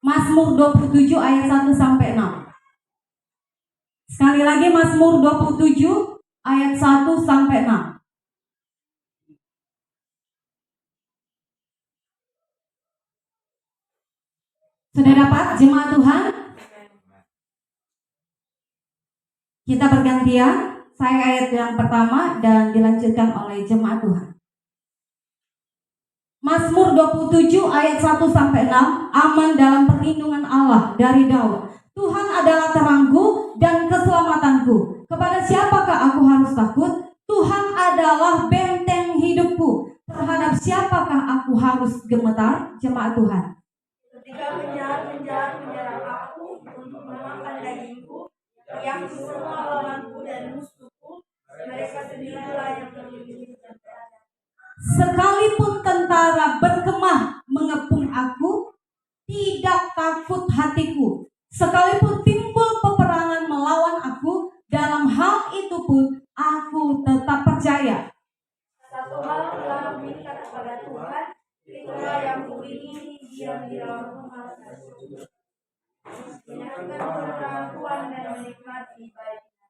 Mazmur 27 ayat 1 sampai 6. Sekali lagi Mazmur 27 ayat 1 sampai 6. Sudah dapat jemaat Tuhan? Kita bergantian. Saya ayat yang pertama dan dilanjutkan oleh jemaat Tuhan. Mazmur 27 ayat 1 sampai 6. Aman dalam perlindungan Allah dari Daud. Tuhan adalah terangku dan keselamatanku. Kepada siapakah aku harus takut? Tuhan adalah benteng hidupku. Terhadap siapakah aku harus gemetar? Jemaat Tuhan. Ketika penjahat menyerang aku untuk memakan dagingku, yang semua lawanku dan musuhku, mereka sendirilah yang melindungi. Sekalipun tentara berkemah mengepung aku, tidak takut hatiku. Sekalipun timbul peperangan melawan aku, dalam hal itu pun aku tetap percaya. Satu hal telah mengikat kepada Tuhan, itulah yang kuingini diam di dalam rumah Tuhan. Menyenangkan kebenaran Tuhan dan menikmati baiknya.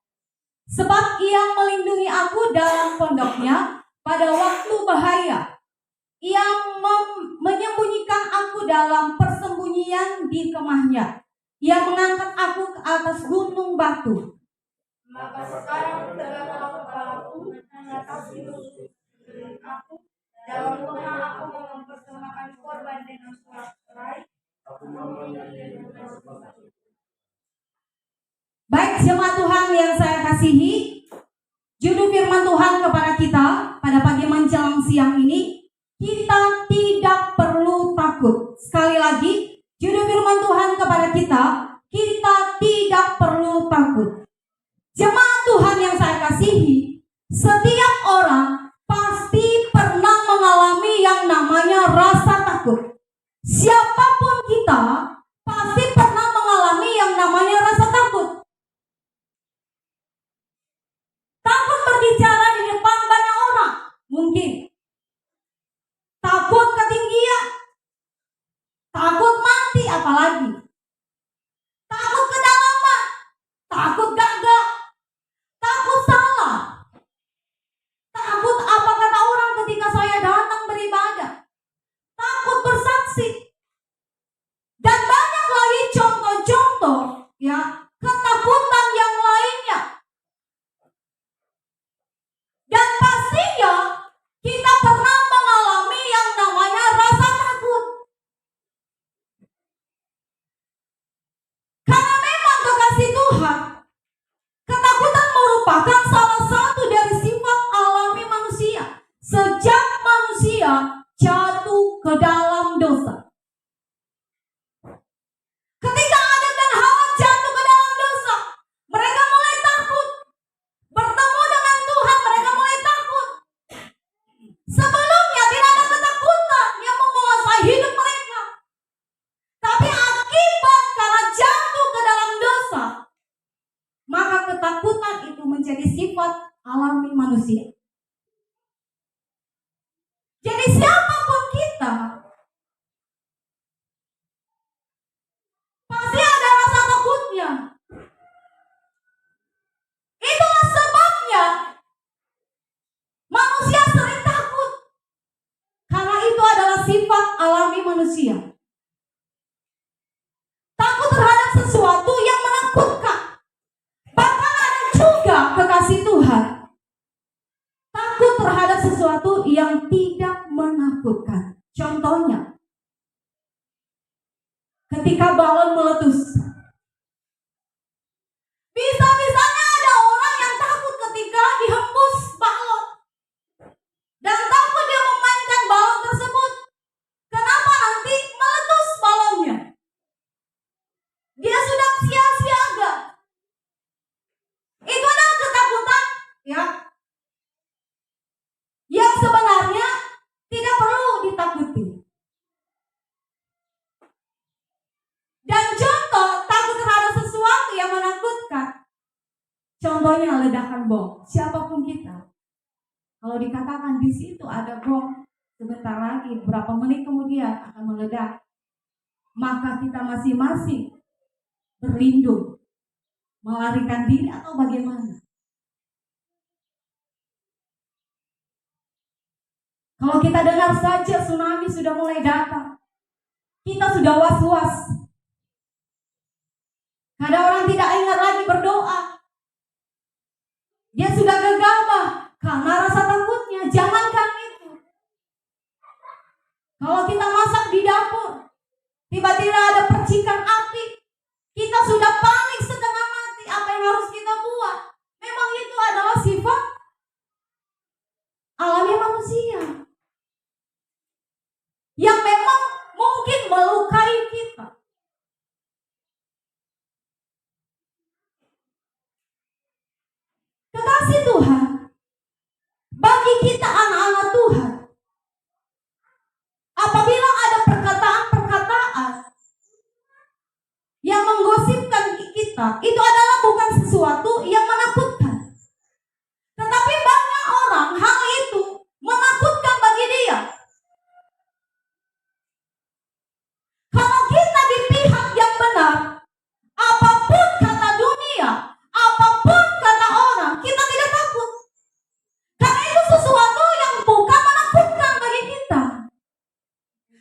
Sebab Ia melindungi aku dalam pondoknya pada waktu bahaya. Ia menyembunyikan aku dalam persembunyian di kemahnya. Ia mengangkat aku ke atas gunung batu. Maka sekarang tegaklah kepalaku mengatasi musuh aku. Dalam kemah aku mau mempersembahkan korban dengan sorak-sorai. Baik jemaat Tuhan yang saya kasihi, judul firman Tuhan kepada kita pada pagi menjelang siang ini, kita tidak perlu takut. Sekali lagi, judul firman Tuhan kepada kita tidak perlu takut. Jemaat Tuhan yang saya kasihi, setiap orang pasti pernah mengalami yang namanya rasa takut. Siapapun kita pasti pernah mengalami yang namanya rasa takut. Takut berbicara di depan banyak orang, mungkin. Takut ketinggian, takut mati apalagi. Takut kedalaman, takut gagal, takut salah. Takut apa kata orang ketika saya datang beribadah. Takut bersaksi. Dan banyak lagi contoh-contoh ya, ketakutan yang lainnya. Dan pastinya kita pernah mengalami yang namanya rasa takut. Karena memang kekasih Tuhan, ketakutan merupakan salah satu dari sifat alami manusia. Sejak manusia jatuh ke dalam dosa. Ketika Adam dan Hawa jatuh ke dalam dosa, mereka mulai takut. Bertemu dengan Tuhan, mereka mulai takut. Sebelumnya tidak ada ketakutan yang menguasai hidup mereka. Tapi akibat karena jatuh ke dalam dosa, maka ketakutan itu menjadi sifat alami manusia. Jadi siapapun kita, pasti ada rasa takutnya. Itulah sebabnya manusia sering takut. Karena itu adalah sifat alami manusia. Takut terhadap sesuatu yang menakutkan. Bahkan ada juga kekasih Tuhan takut terhadap sesuatu yang tidak menakutkan. Contohnya, ketika balon meletus. Bisa-bisanya ada orang yang takut ketika dihembus balon. Dan takut dia memainkan balon tersebut. Kenapa nanti meletus balonnya? Dia sudah sia-siaga. Itu adalah ketakutan ya, yang sebenarnya tidak perlu ditakuti. Dan contoh takut terhadap sesuatu yang menakutkan, contohnya ledakan bom. Siapapun kita, kalau dikatakan di situ ada bom, sebentar lagi, beberapa menit kemudian akan meledak, maka kita masing-masing berlindung, melarikan diri atau bagaimana? Kalau kita dengar saja tsunami sudah mulai datang, kita sudah was-was. Kadang orang tidak ingat lagi berdoa. Dia sudah gegabah karena rasa takutnya. Jangankan itu. Kalau kita masak di dapur, tiba-tiba ada percikan api, kita sudah panik setengah mati. Apa yang harus kita buat? Memang itu adalah sifat alami manusia yang memang mungkin melukai kita. Kekasih Tuhan, bagi kita anak-anak Tuhan, apabila ada perkataan-perkataan yang menggosipkan kita, itu adalah bukan sesuatu yang menakutkan. Tetapi banyak orang hal itu menakutkan bagi dia. Kalau kita di pihak yang benar, apapun kata dunia, apapun kata orang, kita tidak takut. Karena itu sesuatu yang bukan menakutkan bagi kita.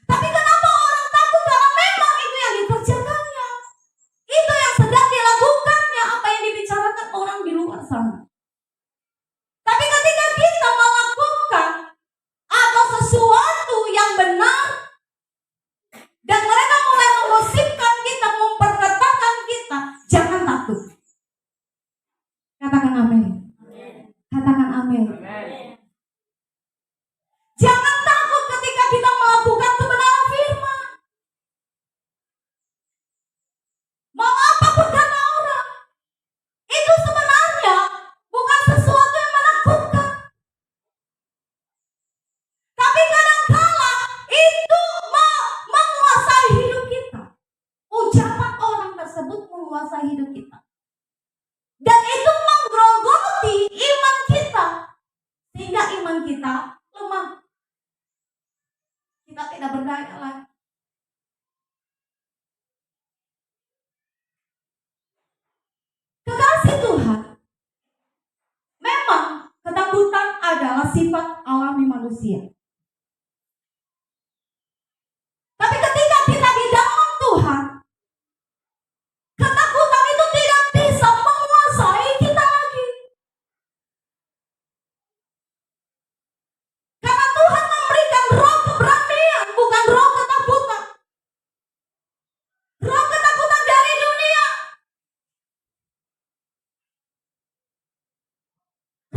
Tapi kenapa orang takut? Karena memang itu yang dikerjakannya. Itu yang sedang dilakukannya, apa yang dibicarakan orang di luar sana. Tapi ketika kita melakukan atau sesuatu yang benar, dan mereka mulai menggosipkan kita, memperkatakan kita, jangan takut. Katakan amin. Katakan amin. Jangan takut ketika kita melakukan kebenaran firman. Mau apapun kata orang, itu sebenarnya bukan sesuatu yang menakutkan. Tapi kadangkala itu menguasai hidup kita. Ucapan orang tersebut menguasai hidup kita. Dan itu menggerogoti iman kita. Sehingga iman kita lemah. Kita tidak berdaya lagi. Kekasih Tuhan, memang ketakutan adalah sifat alami manusia. Tapi ketika kita di dalam Tuhan, ketakutan itu tidak bisa menguasai kita lagi. Karena Tuhan memberikan roh keberanian, bukan roh ketakutan. Roh ketakutan dari dunia.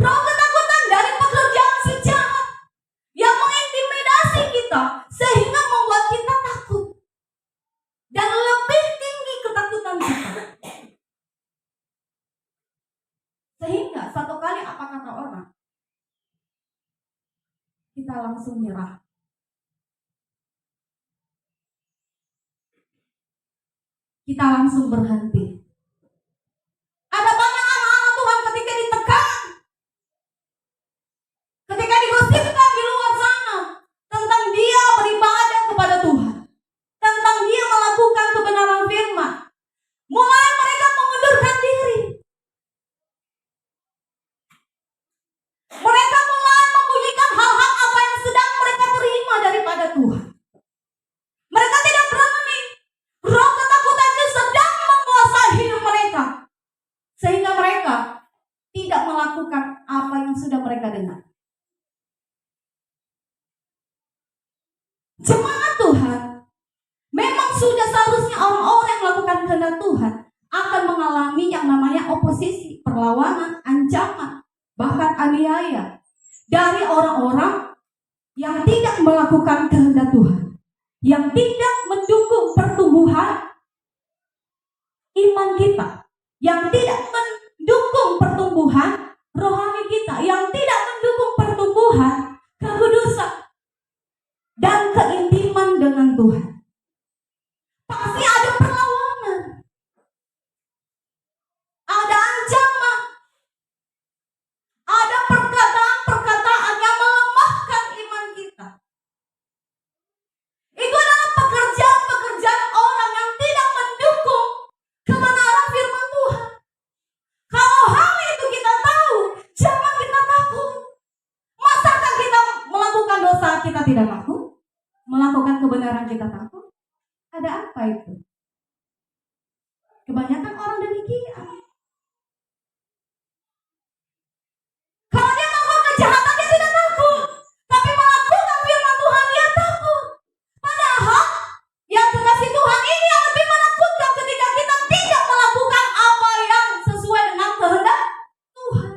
Roh ketakutan dari pekerjaan si jahat yang mengintimidasi kita sehingga membuat kita takut. Dan lebih tinggi ketakutan kita. Sehingga satu kali apa kata orang, kita langsung nyerah. Kita langsung berhenti. Ada banyak anak-anak Tuhan ketika ditekan, ketika digosipkan di luar sana tentang dia beribadah kepada Tuhan, tentang dia melakukan kebenaran firman, mulai mereka mengundurkan diri. Mereka mulai membunyikan hal-hal apa yang sedang mereka terima daripada Tuhan. Mereka tidak berani. Roh ketakutan itu sedang menguasai hidup mereka. Sehingga mereka tidak melakukan apa yang sudah mereka dengar. Jemaat Tuhan, memang sudah seharusnya orang-orang yang melakukan kehendak Tuhan akan mengalami yang namanya oposisi, perlawanan, ancaman, bahkan aniaya dari orang-orang yang tidak melakukan kehendak Tuhan, yang tidak mendukung pertumbuhan iman kita, yang tidak mendukung pertumbuhan rohani kita, yang tidak mendukung pertumbuhan kekudusan dan keintiman dengan Tuhan. Pasti ada perlawanan, ada ancaman, ada perkataan-perkataan yang melemahkan iman kita. Itu adalah pekerjaan-pekerjaan orang kita tidak takut? Melakukan kebenaran kita takut? Ada apa itu? Kebanyakan orang demikian. Kalau dia melakukan kejahatan dia tidak takut, tapi melakukan firman Tuhan dia takut. Padahal yang kekasih Tuhan ini yang lebih menakutkan ketika kita tidak melakukan apa yang sesuai dengan kehendak Tuhan.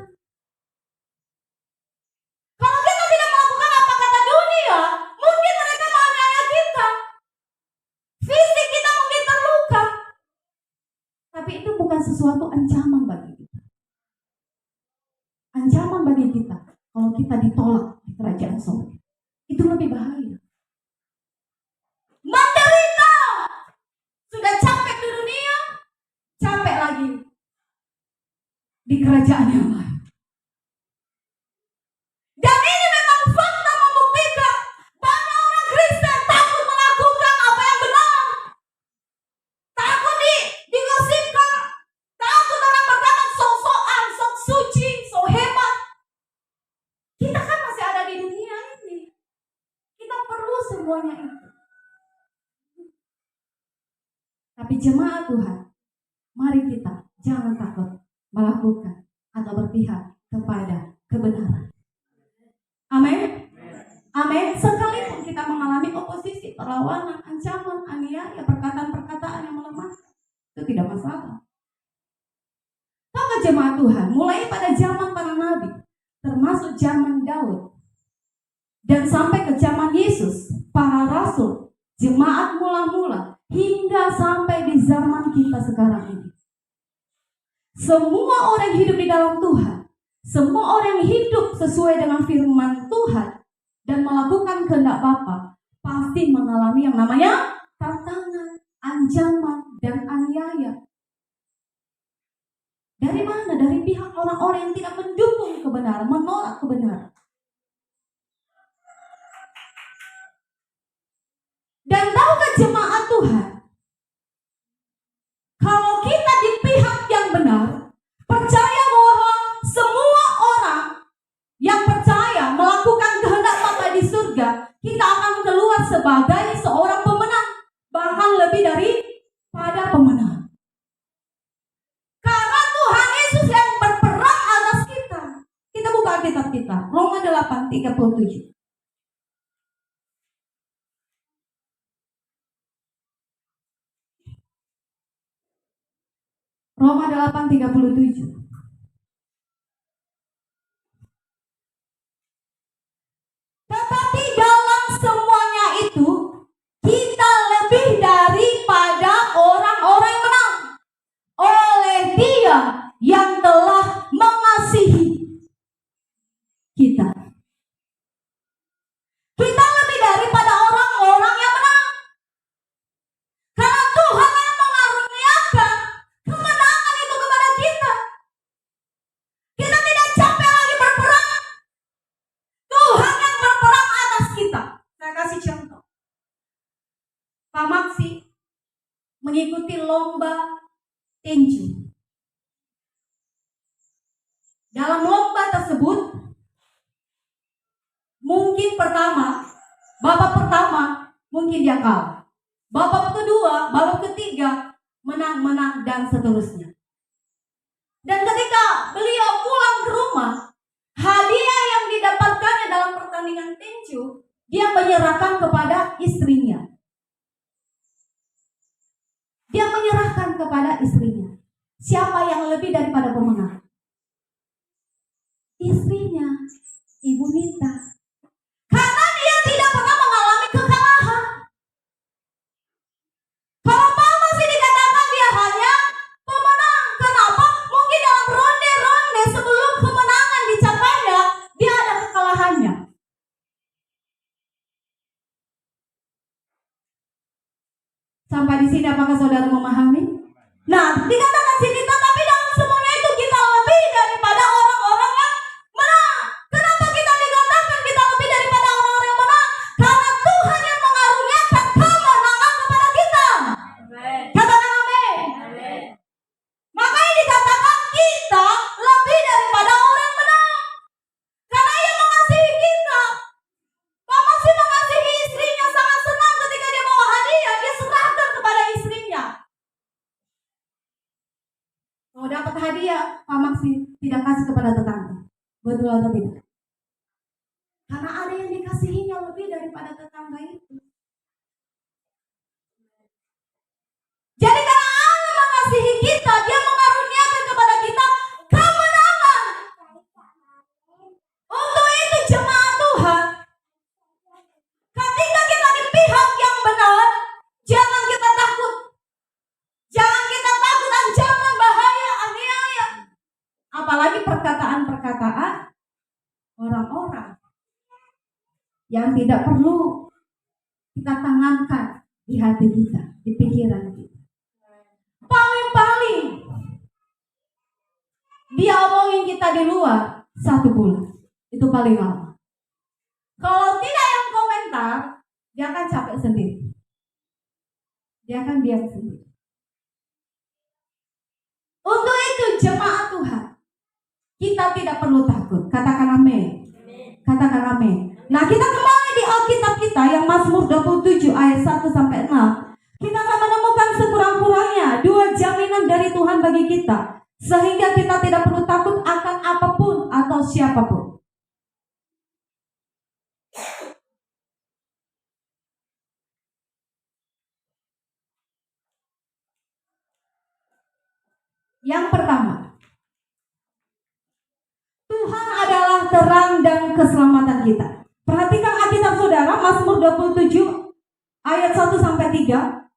Kalau kita tidak melakukan apa kata dunia, mungkin mereka menganiaya kita. Fisik kita mungkin terluka. Tapi itu bukan sesuatu ancaman bagi kita. Ancaman bagi kita kalau kita ditolak di kerajaan surga. Itu lebih bahaya. Menderita. Sudah capek di dunia, capek lagi di kerajaan yang lain. Dan ini memang fakta membuktikan banyak orang Kristen takut melakukan apa yang benar. Takut digosipkan. Takut orang berkata sok-sokan, sok suci, sok hebat. Kita kan masih ada di dunia ini. Kita perlu semuanya itu. Tapi jemaat Tuhan, mari kita jangan takut melakukan atau berpihak kepada kebenaran. Amin. Amin. Sekalipun kita mengalami oposisi, perlawanan, ancaman, aniaya, perkataan-perkataan yang melemahkan, itu tidak masalah. Maka jemaat Tuhan, mulai pada zaman para nabi, termasuk zaman Daud, dan sampai ke zaman Yesus, para rasul, jemaat mula-mula, hingga sampai di zaman kita sekarang ini. Semua orang hidup di dalam Tuhan, semua orang hidup sesuai dengan firman Tuhan dan melakukan kehendak Bapa, pasti mengalami yang namanya tantangan, ancaman, dan aniaya. Dari mana? Dari pihak orang-orang yang tidak mendukung kebenaran, menolak kebenaran. Dan tahukah jemaat Tuhan, kalau kita di pihak yang benar, percaya bahwa semua orang yang percaya melakukan kehendak Bapa di surga, kita akan keluar sebagai seorang pemenang, bahkan lebih daripada pemenang. Karena Tuhan Yesus yang berperang atas kita. Kita buka Alkitab kita, Roma 8:37. Roma 8:37. Tetapi dalam semuanya itu kita lebih daripada orang-orang menang oleh Dia yang telah mengasihi kita. Kita lebih daripada orang-orang yang menang. Karena Tuhan yang mengaruniakan kemenangan itu kepada kita. Kita tidak capek lagi berperang. Tuhan yang berperang atas kita. Saya kasih contoh. Pak Maksi mengikuti lomba tinju. Dalam lomba tersebut, mungkin babak pertama mungkin dia kalah. Babak kedua, babak ketiga, menang, dan seterusnya. Dan ketika beliau pulang ke rumah, hadiah yang didapatkannya dalam pertandingan tinju, dia menyerahkan kepada istrinya. Dia menyerahkan kepada istrinya. Siapa yang lebih daripada pemenang? Istrinya, Ibu Nita. Karena dia tidak pernah mengalami kekalahan. Kalau Pak masih dikatakan dia hanya pemenang. Kenapa? Mungkin dalam ronde-ronde sebelum kemenangan dicapainya, dia ada kekalahannya. Sampai di sini apakah saudara memahami? Nah, dikatakan sini, tetapi dalam semuanya itu kita lebih daripada orang-orang yang menang. Kenapa kita dikatakan kita lebih daripada orang-orang yang menang? Karena Tuhan yang mengaruniakan kemenangan kepada kita. Amen. Katakan amin. Amen. Makanya dikatakan kita lebih daripada orang menang. Karena Ia mengasihi kita. Pak masih mengasihi dapat hadiah, Pak Maksi tidak kasih kepada tetangga. Betul atau tidak? Karena ada yang dikasihinya lebih daripada tetangga itu. Jadi karena Allah mengasihi kita, Dia mengaruniakan kepada kita kemenangan. Untuk itu jemaat Tuhan, ketika kita di pihak yang benar, jangan kita takut. Jangan kita takut ancaman, bahaya, aniaya. Apalagi perkataan-perkataan orang-orang yang tidak perlu kita tanamkan di hati kita, di pikiran kita. Paling-paling dia omongin kita di luar 1 bulan. Itu paling lama. Kalau tidak yang komentar, dia akan capek sendiri. Dia akan diam sendiri. Untuk itu jemaat Tuhan, kita tidak perlu takut. Katakan amin. Katakan amin. Nah, kita kembali di Alkitab kita yang Mazmur 27 ayat 1 sampai 6. Kita akan menemukan sekurang-kurangnya 2 jaminan dari Tuhan bagi kita, sehingga kita tidak perlu takut akan apapun atau siapapun. Yang pertama, Tuhan adalah terang dan keselamatan kita. Perhatikan Alkitab saudara, Mazmur 27 ayat 1 sampai 3.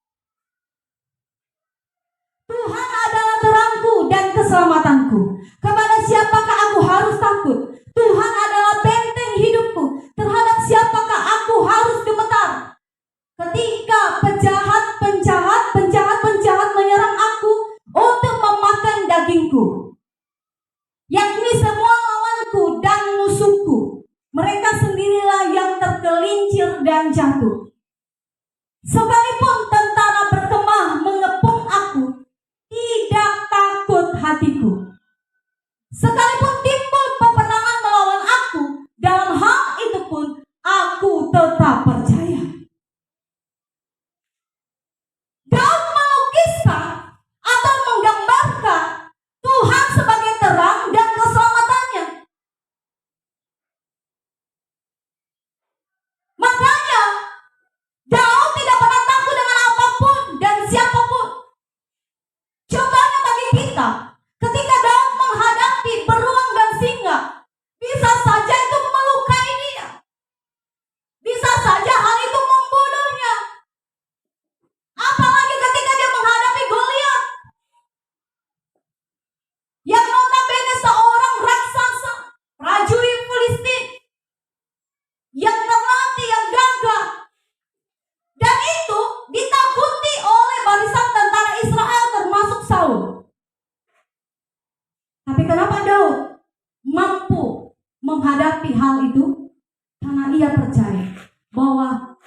Tuhan adalah terangku dan keselamatanku. Kepada siapakah aku harus takut? Tuhan adalah benteng hidupku. Terhadap siapakah aku harus gemetar? Ketika penjahat menyerang aku untuk memakan dagingku, yakni semua lawanku dan musuhku, mereka sendirilah yang tergelincir dan jatuh. Sekalipun tentara berkemah mengepung aku, tidak takut hatiku. Sekalipun timbul peperangan melawan aku, dalam hal itu pun aku tetap percaya. Daud melukiskan atau menggambarkan Tuhan sebagai terang dan keselamatannya. Makanya Daud tidak pernah takut dengan apapun dan siapapun. Contohnya bagi kita, ketika Daud menghadapi beruang dan singa, bisa saja itu melukai dia. Bisa saja hal itu membunuhnya. Apalagi ketika dia menghadapi Goliat, yang notabene seorang raksasa, prajurit Filistin, yang terlatih, yang gagah. Dan itu ditakuti oleh barisan tentara Israel termasuk Saul. Tapi kenapa Daud mampu menghadapi hal itu? Karena ia percaya bahwa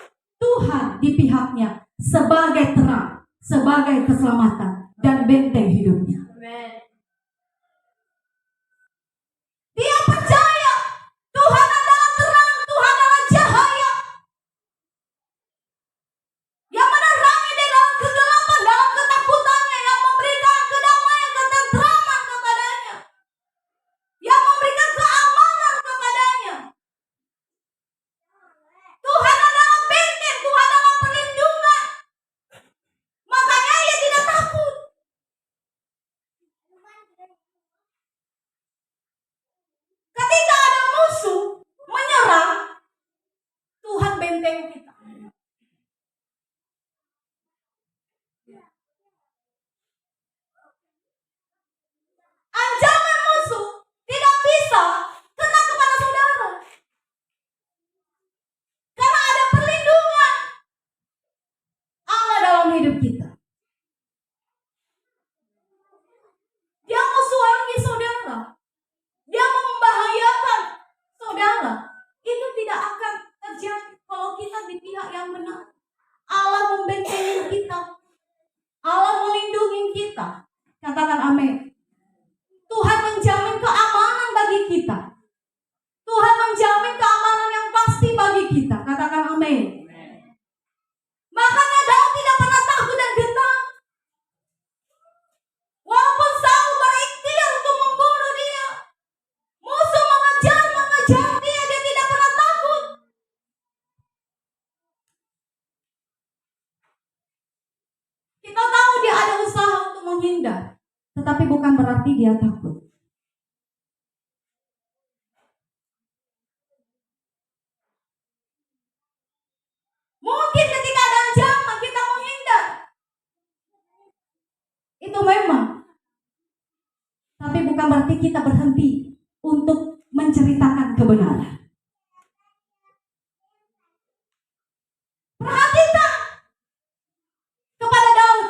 Tuhan di pihaknya sebagai terang, sebagai keselamatan dan benteng hidupnya. Dia percaya Tuhan adalah terang, Tuhan adalah cahaya yang menerangi di dalam kegelapan, dalam ketakutannya, yang memberikan kedamaian, ketentraman kepadanya, yang memberikan keamanan kepadanya. Tuhan adalah benteng, Tuhan adalah perlindungan. Makanya ia tidak takut. Ketika ada musuh menyerang, Tuhan benteng kita. Ancaman musuh tidak bisa kena kepada saudara. Karena ada perlindungan Allah dalam hidup kita. Dia musuhangi saudara. Dia mau membahayakan saudara. Itu tidak akan terjadi kalau kita di pihak yang benar. Allah membentengi kita. Allah melindungi kita. Katakan amin. Tuhan menjamin keamanan bagi kita. Tuhan menjamin keamanan yang pasti bagi kita. Katakan amin. Makanya Daud tidak pernah takut dan gentar. Walaupun Saul berikhtiar menghindar, tetapi bukan berarti dia takut. Mungkin ketika ada ancaman kita menghindar. Itu memang. Tapi bukan berarti kita berhenti untuk menceritakan kebenaran. Perhatikan kepada Daud.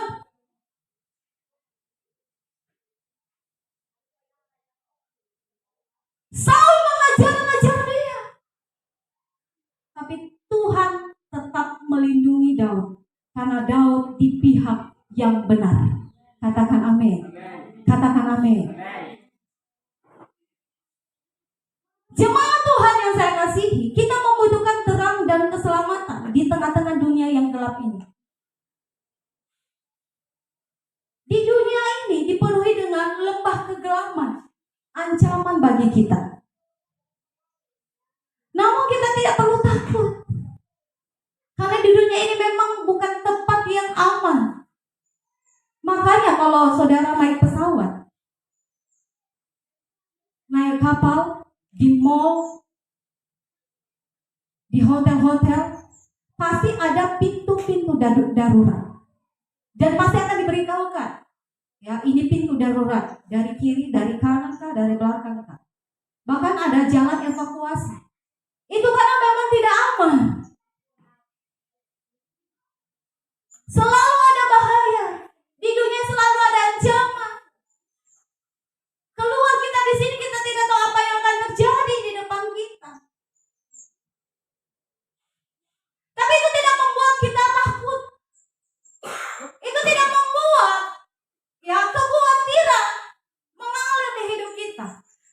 Saul mengejar-ngejar dia. Tapi Tuhan tetap melindungi Daud. Karena Daud di pihak yang benar. Katakan amin. Katakan amin. Jemaat Tuhan yang saya kasihi, kita membutuhkan terang dan keselamatan di tengah-tengah dunia yang gelap ini. Di dunia ini dipenuhi dengan lembah kegelapan, ancaman bagi kita. Namun kita tidak perlu takut. Karena di dunia ini memang bukan tempat yang aman. Makanya kalau saudara naik pesawat, naik kapal, di mall, di hotel-hotel, pasti ada pintu-pintu darurat. Dan pasti akan diberitahukan, ya ini pintu darurat, dari kiri, dari kanan kah, dari belakang kah. Bahkan ada jalan evakuasi. Itu karena memang tidak aman. Selalu ada bahaya. Di dunia selalu ada ancaman. Keluar kita di sini, kita tidak tahu apa yang akan terjadi di depan kita. Tapi itu tidak membuat kita takut. Itu tidak membuat kekhawatiran mengalir di hidup kita.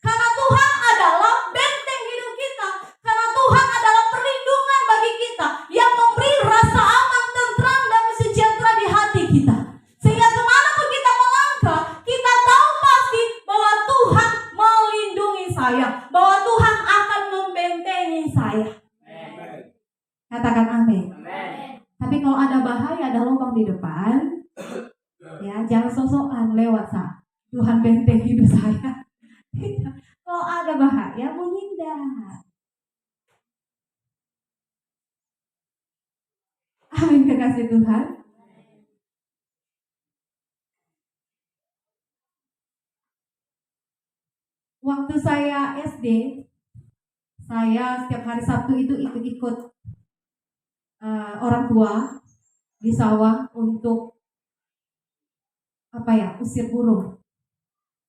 Karena Tuhan adalah benteng hidup kita. Karena Tuhan adalah perlindungan bagi kita yang memberi rasa aman, tentram, dan sejahtera di hati kita. Sehingga kemanapun kita melangkah, kita tahu pasti bahwa Tuhan melindungi saya, bahwa Tuhan akan membentengi saya. Katakan amin. Tapi kalau ada bahaya, ada lubang di depan, ya jangan sok-sokan lewat Tuhan benteng hidup saya. Kalau ada bahaya, menghindar. Amin, kekasih Tuhan. Waktu saya SD, saya setiap hari Sabtu itu ikut-ikut orang tua di sawah untuk usir burung.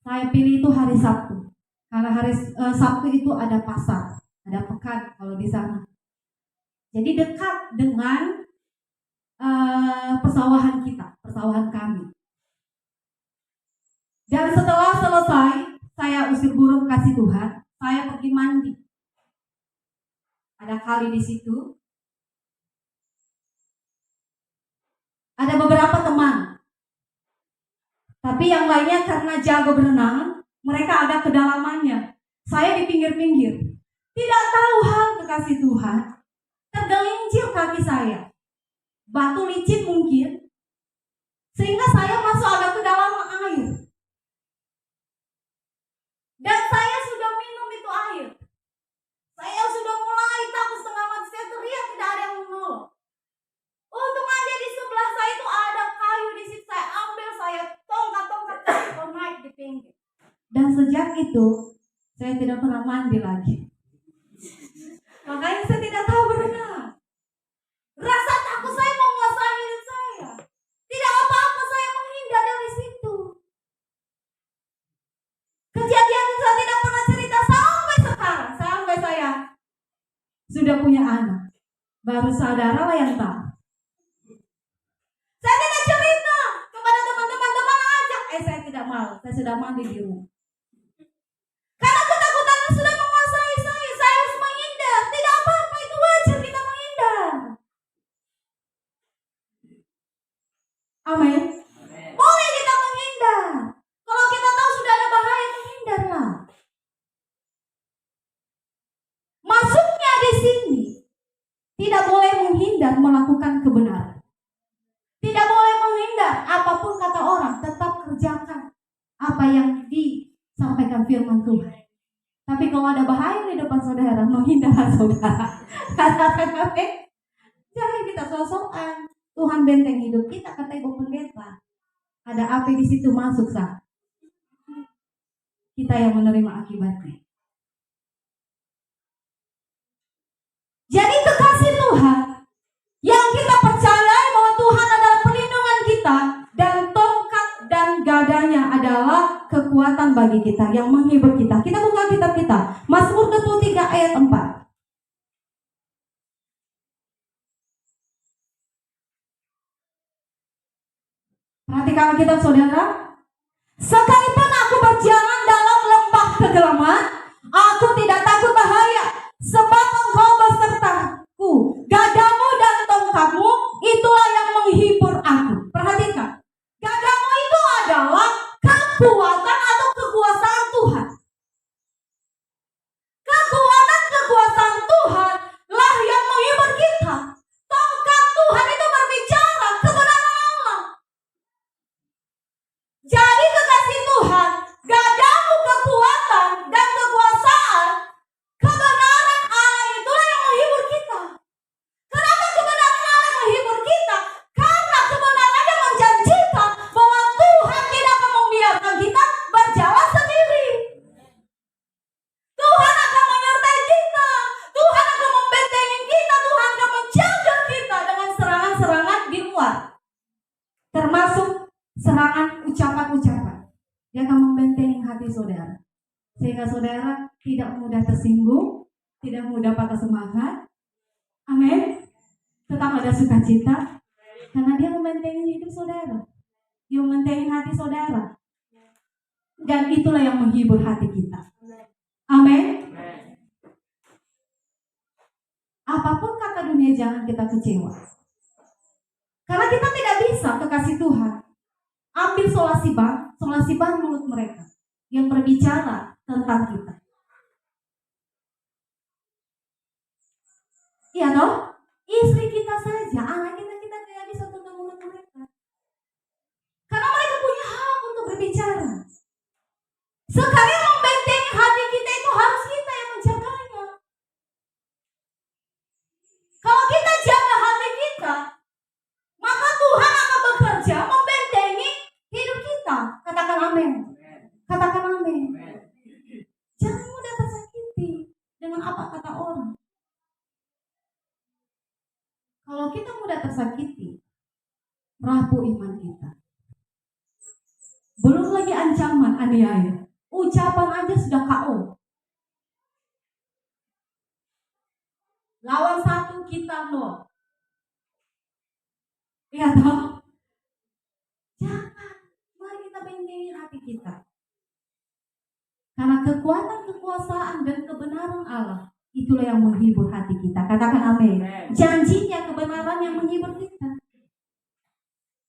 Saya pilih itu hari Sabtu, karena hari Sabtu itu ada pasar, ada pekan kalau di sana. Jadi dekat dengan persawahan kita, persawahan kami. Dan setelah selesai, saya usir burung kasih Tuhan, saya pergi mandi. Ada kali di situ. Ada beberapa teman. Tapi yang lainnya karena jago berenang, mereka ada kedalamannya. Saya di pinggir-pinggir. Tidak tahu hal kekasih Tuhan. Tergelincir kaki saya. Batu licin mungkin. Sehingga saya masuk agak ke dalam air. Dan saya sudah minum itu air. Saya sudah mulai takut setengah mati. Saya teriak, tidak ada yang menolong. Untung aja di sebelah saya itu ada kayu di situ. Saya ambil, saya tongkat-tongkat naik di pinggir. Dan sejak itu saya tidak pernah mandi lagi. Makanya saya tidak tahu berenang. Rasa takut saya menguasai hidup saya. Tidak apa-apa, saya menghindar dari situ. Kejadian itu saya tidak pernah cerita sampai sekarang. Sampai saya sudah punya anak. Baru saudara yang tahu. Saya tidak cerita kepada teman-teman ajak. Saya tidak mau. Saya sudah mandi di rumah. Karena ketakutan sudah menguasai saya. Saya harus menghindar. Tidak apa-apa, itu wajar kita menghindar. Amin. Boleh kita menghindar. Kalau kita tahu sudah ada bahaya, menghindarlah. Masuknya di sini tidak boleh menghindar melakukan kebenaran. Tidak boleh menghindar apapun kata orang, tetap kerja. kerjakan apa yang disampaikan firman Tuhan. Tapi kalau ada bahaya di depan saudara, menghindarlah saudara. Katakan amin. Jangan kita sosokan. Tuhan benteng hidup kita, kata Ibu Pendeta. Ada api di situ masuk sah. Kita yang menerima akibatnya. Jadi kekasih Tuhan, yang kita percayai bahwa Tuhan adalah perlindungan kita, dan tongkat dan gadanya adalah kekuatan bagi kita, yang menghibur kita. Kita buka kitab kita, Mazmur 23 ayat 4. Perhatikan kitab saudara. Sekalipun aku berjalan dalam lembah kegelapan, aku tidak takut bahaya, sebab Engkau besertaku. Gadamu dan tongkatmu itulah yang menghibur aku. Perhatikan, gadamu itu adalah kekuatan atau kekuasaan Tuhan. Kekuatan kekuasaan Tuhan lah yang menghibur kita. Tongkat Tuhan itu berbicara kebenaran Allah. Jadi kekasih Tuhan, gadamu kekuatan dan kekuasaan, kebenaran Allah itulah yang menghibur kita. Kenapa kebenaran Allah menghibur kita? Karena kebenarannya menjanjikan bahwa Tuhan tidak akan membiarkan kita berjalan sendiri. Tuhan akan menyertai kita, Tuhan akan membentengi kita, Tuhan akan menjaga kita dengan serangan-serangan di luar, termasuk serangan ucapan-ucapan. Dia akan membentengi hati saudara, sehingga saudara tidak mudah tersinggung, tidak mudah patah semangat. Amin. Tetap ada sukacita, karena dia membentengi hidup saudara, dia membentengi hati saudara, dan itulah yang menghibur hati kita. Amin. Apapun kata dunia, jangan kita kecewa, karena kita tidak bisa, kekasih Tuhan, ambil solasi ban mulut mereka yang berbicara tentang kita. Iya toh? Istri kita saja, anak kita tidak bisa tutup mulut mereka, karena mereka punya hak untuk berbicara. Sekali membentengi hati kita itu harus kita yang menjaganya. Kalau kita jaga hati kita, maka Tuhan akan bekerja membentengi hidup kita. Katakan amin. Katakan amin. Jangan mudah tersakiti dengan apa kata orang. Kalau kita mudah tersakiti, rapuh iman kita. Belum lagi ancaman, aniaya. Ucapan aja sudah KO. Lawan satu, kita nol. Iya toh? Jangan. Mari kita bentengi hati kita. Karena kekuatan, kekuasaan, dan kebenaran Allah, itulah yang menghibur hati kita. Katakan amin. Janjinya kebenaran yang menghibur kita.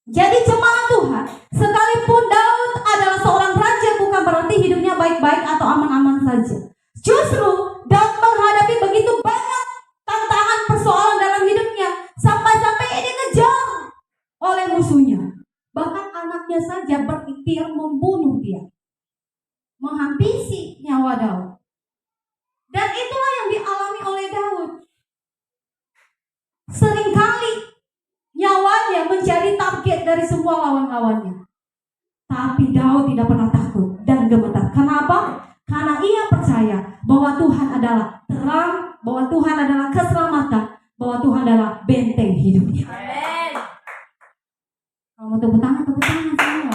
Jadi jemaat Tuhan, sekalipun Daud adalah seorang raja, bukan berarti hidupnya baik-baik atau aman-aman saja. Justru Daud menghadapi begitu banyak tantangan, persoalan dalam hidupnya, sampai-sampai ia dikejar oleh musuhnya. Bahkan anaknya saja berikhtiar membunuh dia, menghabisi nyawa Daud. Dan itulah yang dialami oleh Daud. Seringkali nyawanya menjadi target dari semua lawan-lawannya. Tapi Daud tidak pernah takut dan gemetar. Kenapa? Karena ia percaya bahwa Tuhan adalah terang, bahwa Tuhan adalah keselamatan, bahwa Tuhan adalah benteng hidupnya. Amin. Kalau mau tepuk tangan semua.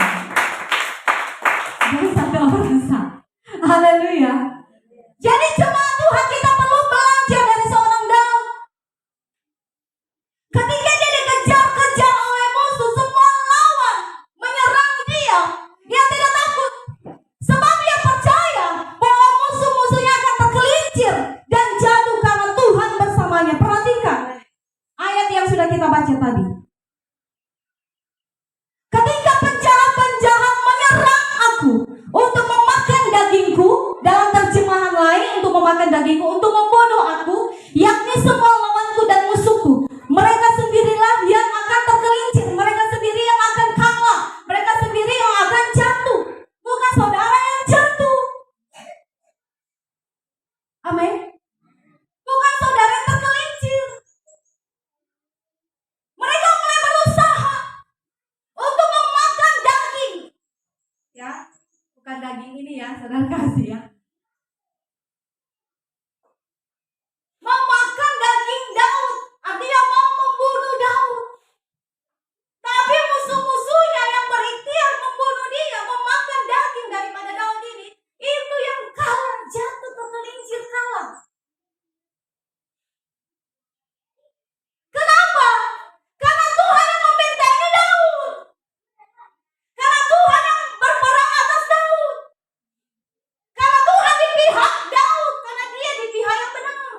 Jangan sampai orang sah. Haleluya. Jadi jemaat Tuhan, kita perlu belajar dari seorang Daud. Ketika dia dikejar-kejar oleh musuh, semua lawan menyerang dia, dia tidak takut. Sebab dia percaya bahwa musuh-musuhnya akan tergelincir dan jatuh karena Tuhan bersamanya. Perhatikan ayat yang sudah kita baca tadi. Ketika penjahat-penjahat menyerang aku untuk memakan dagingku, dalam terjemahan lain untuk memakan dagingku, untuk membunuh aku, yakni semua lawanku dan musuhku, mereka sendirilah yang akan tergelincir, mereka sendiri yang akan kalah, mereka sendiri yang akan jatuh. ini ya, saudara kasih ya. Memakan daging Daud, artinya mau membunuh Daud. Tapi musuh-musuhnya yang berikhtiar membunuh dia, memakan daging daripada Daud ini, itu yang kalah, jatuh tergelincir kalah. Kenapa? Karena Tuhan yang membentengi Daud. Karena Tuhan yang berperang atas Daud. Karena Tuhan di pihak Daud, karena dia di pihak yang benar.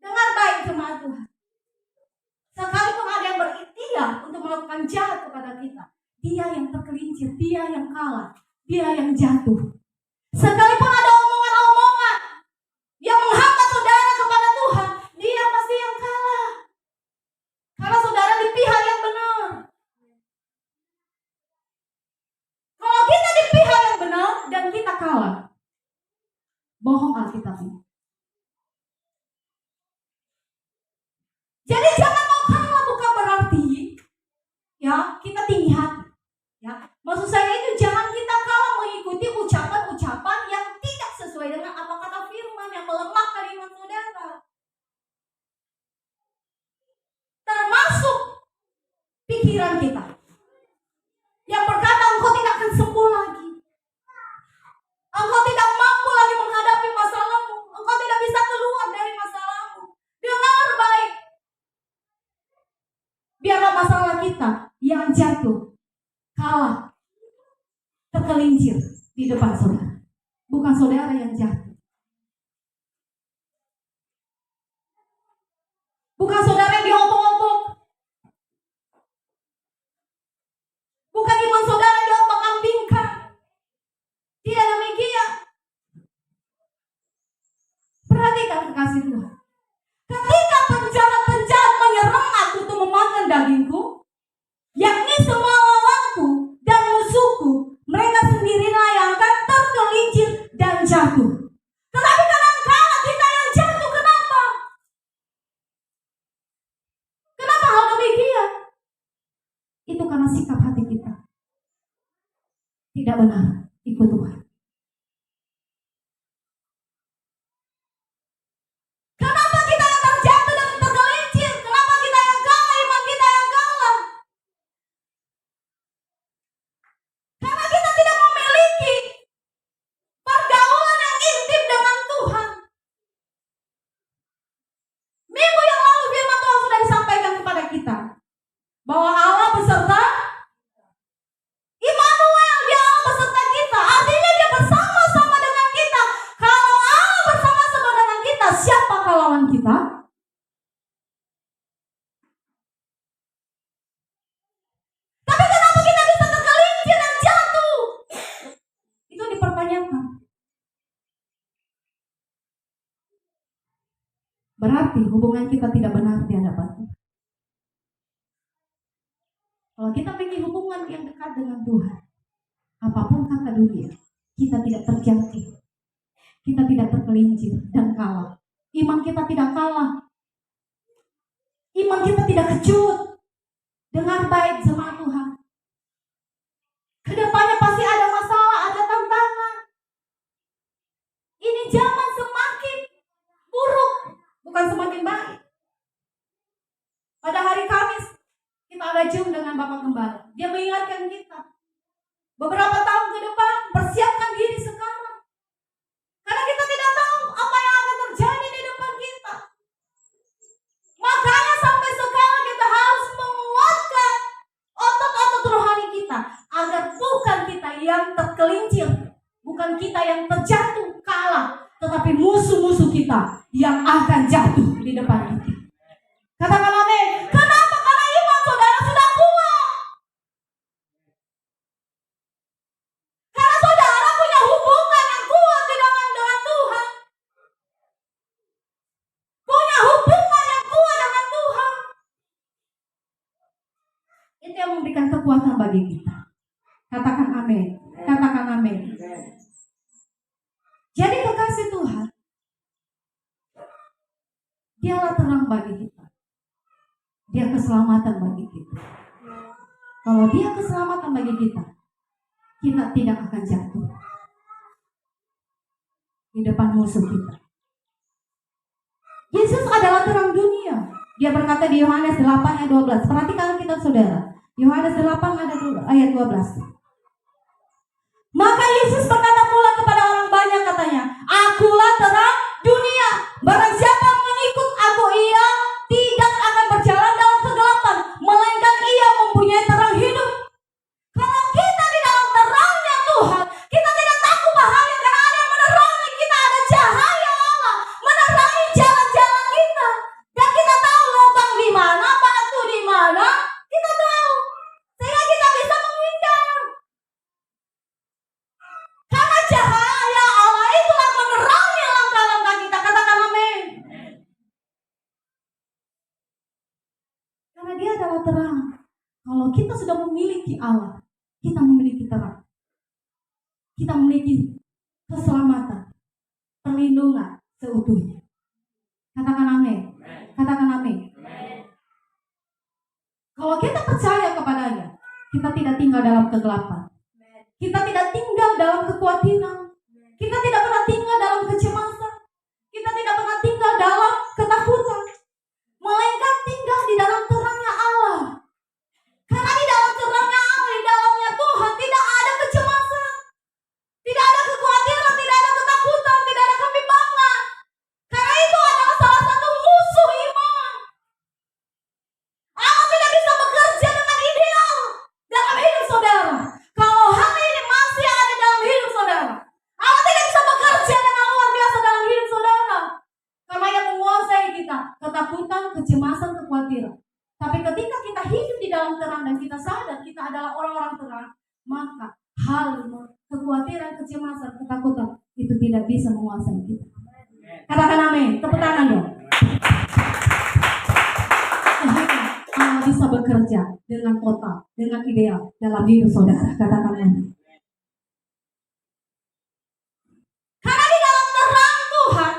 Dengar baik jemaat Tuhan. Sekalipun ada yang berikhtiar untuk melakukan jahat kepada kita, dia yang tergelincir, dia yang kalah, dia yang jatuh. Sekalipun ada omongan-omongan yang menghambat saudara kepada Tuhan, dia pasti yang kalah. Karena saudara di pihak yang benar. Kalau kita di pihak yang benar dan kita kalah, bohong Alkitabnya. Jadi jangan mau kalah, bukan berarti ya kita tinggi hati. Ya, maksud saya itu jangan kita kalah mengikuti ucapan-ucapan yang tidak sesuai dengan apa kata firman yang melemahkan iman saudara. Termasuk pikiran kita yang berkata engkau tidak akan sembuh lagi. Engkau tidak mampu lagi menghadapi masalahmu. Engkau tidak bisa keluar dari masalahmu. Dengar baik. Biarlah masalah kita yang jatuh, kalah, tergelincir di depan saudara. Bukan saudara yang jatuh. Bukan saudara yang diobok-obok. Bukan iman saudara diombang-ambingkan. Tidak demikian. Perhatikan kekasih Tuhan. Ketika penjahat-penjahat menyerang aku untuk memakan dagingku, yakni semua lawanku dan musuhku, mereka sendirilah yang akan tergelincir dan jatuh. Tetapi kadang-kadang kita yang jatuh, kenapa? Kenapa hal demikian? Itu karena sikap hati kita tidak benar ikut Tuhan. Kenapa kita yang terjatuh dan tergelincir? Kenapa kita yang kalah, iman kita yang kalah? Karena kita tidak memiliki pergaulan yang intim dengan Tuhan. Minggu yang lalu firman Tuhan sudah disampaikan kepada kita bahwa Allah beserta Immanuel, dia Allah beserta kita. Artinya dia bersama-sama dengan kita. Kalau Allah bersama-sama dengan kita, siapakah lawan kita? Tapi kenapa kita bisa tergelincir dan jatuh? Itu dipertanyakan. Berarti hubungan kita tidak benar di hadapan Tuhan. Kalau kita ingin hubungan yang dekat dengan Tuhan, apapun kata dunia, kita tidak terjangkit, kita tidak tergelincir dan kalah. Iman kita tidak kalah, iman kita tidak kecut. Dengar baik jemaat Tuhan. Kedepannya pasti ada masalah, ada tantangan. Ini zaman semakin buruk, bukan semakin baik. Pada hari Kamis kita ada Zoom dengan Bapak Gembala. Dia mengingatkan kita, beberapa tahun ke depan, persiapkan diri sekarang. Karena kita tidak tahu apa yang akan terjadi di depan kita. Makanya sampai sekarang kita harus menguatkan otot-otot rohani kita, agar bukan kita yang tergelincir, bukan kita yang terjatuh, kalah, tetapi musuh-musuh kita yang akan jatuh di depan kita. Katakan amin. Kenapa? Karena iman saudara sudah kuat. Karena saudara punya hubungan yang kuat dengan Tuhan. Punya hubungan yang kuat dengan Tuhan. Itu yang memberikan kekuatan bagi kita. Katakan amin. Katakan amin. Jadi kekasih Tuhan, Dialah terang bagi kita. Dia keselamatan bagi kita. Kalau Dia keselamatan bagi kita, kita tidak akan jatuh di depan musuh kita. Yesus adalah terang dunia. Dia berkata di Yohanes 8 ayat 12. Perhatikan kita saudara. Yohanes 8 ayat 12. Maka Yesus berkata pula kepada orang banyak, katanya, Akulah terang dunia. Barang siapa mengikut aku, ia tidak akan berjalan dalam kegelapan, melainkan ia mempunyai terang hidup. Kalau kita di dalam terangnya Tuhan, kita tidak takut bahaya karena ada yang menerangi kita, ada cahaya Allah menerangi jalan-jalan kita. Dan kita tahu lubang di mana, batu di mana, kita tahu. Sehingga kita bisa menghindar. Karena cahaya Allah itulah menerangi langkah-langkah kita. Katakan amin. Karena dia adalah terang. Kalau kita sudah memiliki Allah, kita memiliki terang. Kita memiliki keselamatan, perlindungan seutuhnya. Katakan amin. Katakan amin. Kalau kita percaya kepadanya, kita tidak tinggal dalam kegelapan. Kita tidak tinggal dalam kekhawatiran. Kita tidak pernah tinggal dalam kecemasan. Kita tidak pernah tinggal dalam ketakutan. Melainkan tinggal di dalam terangnya Allah. Karena di dalam terangnya Allah, di dalamnya Tuhan, tidak ada kecemasan. Tidak ada kekhawatiran, tidak ada ketakutan, tidak ada kebimbangan. Karena itu adalah salah satu musuh iman. Allah tidak bisa bekerja dengan ideal dalam hidup saudara. Kalau hal ini masih ada dalam hidup saudara, Allah tidak bisa bekerja dengan luar biasa dalam hidup saudara. Karena yang menguasai kita, ketakutan, kecemasan, kekhawatiran. Tapi ketika kita hidup di dalam terang dan kita sadar kita adalah orang-orang terang, maka hal kekhawatiran, kecemasan, ketakutan itu tidak bisa menguasai kita. Katakan amin. Tepuk tangan dong. Allah bisa bekerja dengan total, dengan ideal dalam hidup saudara. Katakan amin. Karena di dalam terang Tuhan,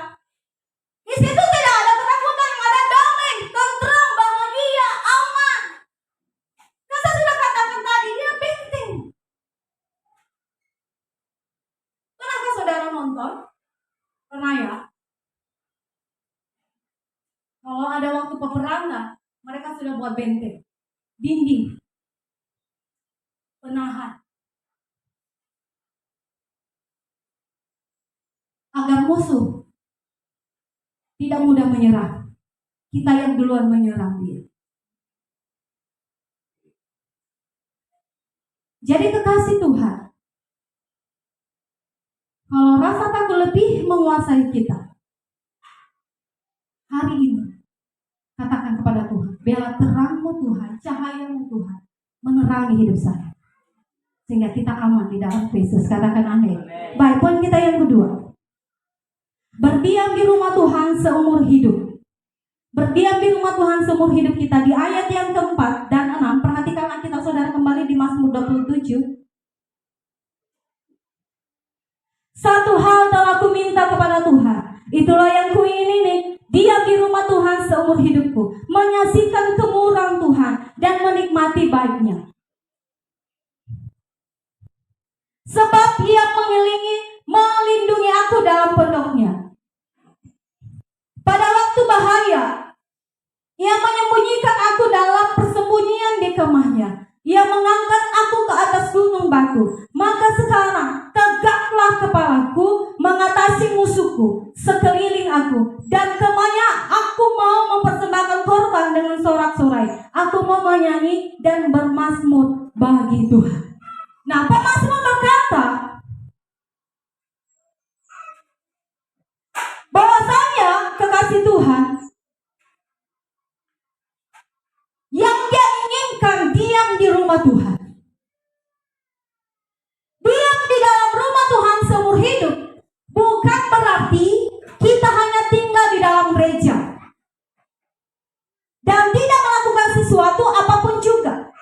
di situ tidak ada ketakutan, yang ada damai, tenteram, bahagia, aman. Kan saya sudah katakan tadi, dia penting. Pernahkah saudara nonton? Pernah ya? Kalau ada waktu peperangan, mereka sudah buat benteng, dinding, penahan, agar musuh tidak mudah menyerah. Kita yang duluan menyerang dia. Jadi kekasih Tuhan, kalau rasa takut lebih menguasai kita, hari ini katakan kepada Tuhan, biarlah terangmu Tuhan, cahayamu Tuhan menerangi hidup saya, sehingga kita aman di dalam Kristus. Katakan amin. Baik, poin kita yang kedua, berdiam di rumah Tuhan seumur hidup. Berdiam di rumah Tuhan seumur hidup kita. Di ayat yang keempat dan 6, perhatikanlah kita saudara kembali di Mazmur 27. Satu hal telah ku minta kepada Tuhan, itulah yang kuingini, diam di rumah Tuhan seumur hidupku, menyaksikan kemurahan Tuhan dan menikmati baiknya. Sebab ia melindungi aku dalam pondoknya. Pada waktu bahaya, ia menyembunyikan aku dalam persembunyian di kemahnya. Ia mengangkat aku ke atas gunung batu. Maka sekarang tegaklah kepalaku mengatasi musuhku sekeliling aku. Dan kemahnya aku mau mempersembahkan korban dengan sorak-sorai. Aku mau menyanyi dan bermazmur bagi Tuhan. Nah, pemazmur berkata bahwasanya kekasih Tuhan yang dia inginkan diam di rumah Tuhan. Diam di dalam rumah Tuhan seumur hidup bukan berarti kita hanya tinggal di dalam gereja dan tidak melakukan sesuatu apapun juga.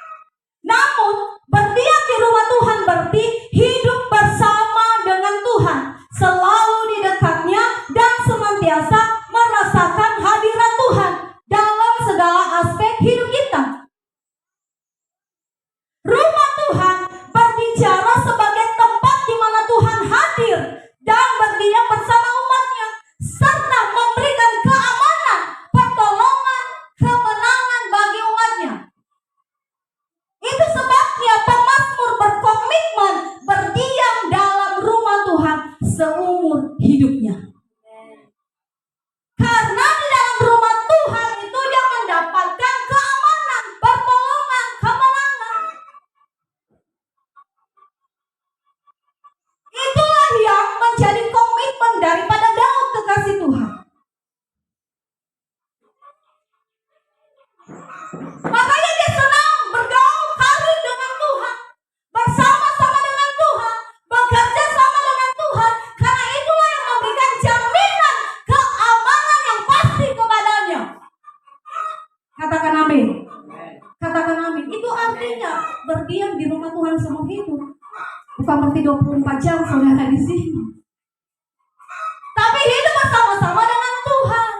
Namun berdiam di rumah Tuhan berarti hidup bersama dengan Tuhan, selalu di dekatnya dan senantiasa merasakan hadirat Tuhan dalam segala aspek hidup kita. rumah Tuhan seumur hidup. Bukan berarti 24 jam saudara di sini. Tapi hidup bersama-sama dengan Tuhan.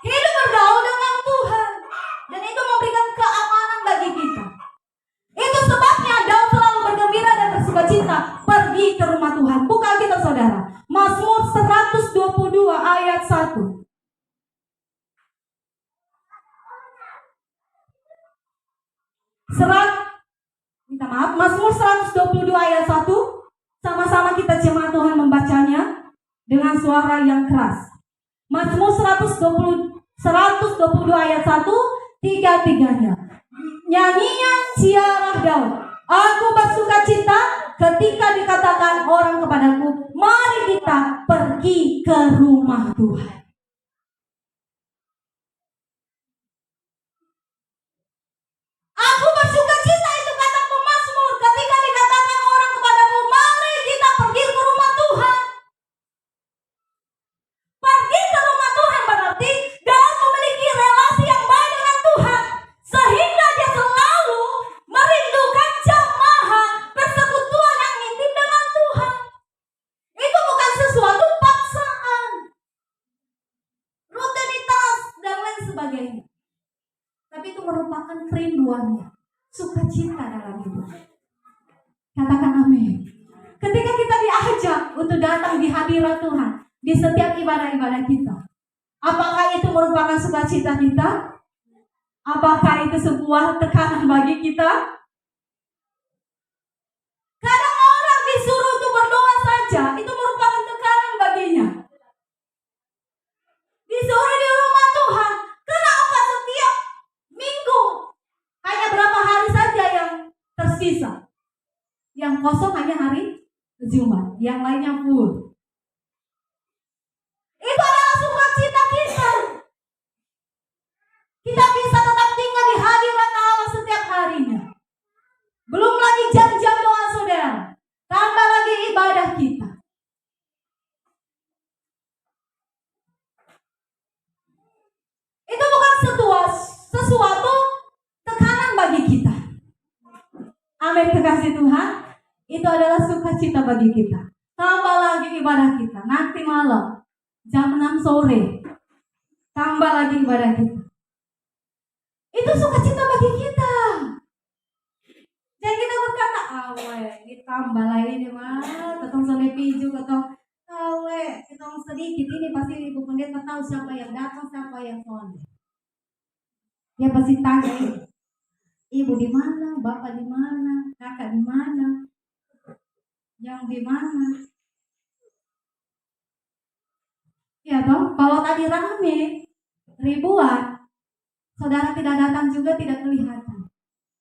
Hidup bergaul dengan Tuhan. Dan itu memberikan keamanan bagi kita. Itu sebabnya Daud selalu bergembira dan bersukacita pergi ke rumah Tuhan. Buka kita saudara. Mazmur 122 ayat 1. Mazmur 122 ayat 1. Sama-sama kita jemaat Tuhan membacanya dengan suara yang keras. Mazmur 122 ayat 1, tiga-tiganya. Nyanyian ziarah Daud. Aku bersukacita ketika dikatakan orang kepadaku, mari kita pergi ke rumah Tuhan. Aku bersukacita, itu kata pemazmur, ketika dikatakan orang kepadaku, mari kita pergi ke rumah Tuhan. Pergi ke rumah Tuhan berarti Daud memiliki relasi yang baik dengan Tuhan, sehingga dia selalu merindukan jamaah persekutuan yang intim dengan Tuhan. Itu bukan sesuatu paksaan, rutinitas dan lain sebagainya. Tapi itu merupakan kerinduannya, sukacita dalam hidup. Katakan amin. Ketika kita diajak untuk datang di hadirat Tuhan, di setiap ibadah-ibadah kita, apakah itu merupakan sukacita kita? Apakah itu sebuah tekanan bagi kita? Kadang orang disuruh untuk berdoa saja, itu merupakan tekanan baginya. Disuruh di rumah Tuhan, kenapa setiap minggu hanya berapa hari saja yang tersisa? Yang kosong hanya hari Jumat, yang lainnya full. Itu adalah sukacita kita. Kita bisa tetap tinggal di hadirat Allah setiap harinya. Belum lagi jam-jam doa saudara, tambah lagi ibadah kita. Itu bukan sesuatu tekanan bagi kita. Amin, kekasih Tuhan. Itu adalah sukacita bagi kita. Tambah lagi ibadah kita. Nanti malam jam 6 sore tambah lagi ibadah kita. Itu sukacita bagi kita. Jangan kita berkata, ditambah lah ini mah, ketong sore piju, ketong ketong sedikit ini pasti ibu pendeta tahu siapa yang datang, siapa yang sore. Dia pasti tanya ini, ibu di mana, bapak di mana, kakak di mana, yang di mana. Ya toh, kalau tadi rame, ribuan, saudara tidak datang juga tidak kelihatan.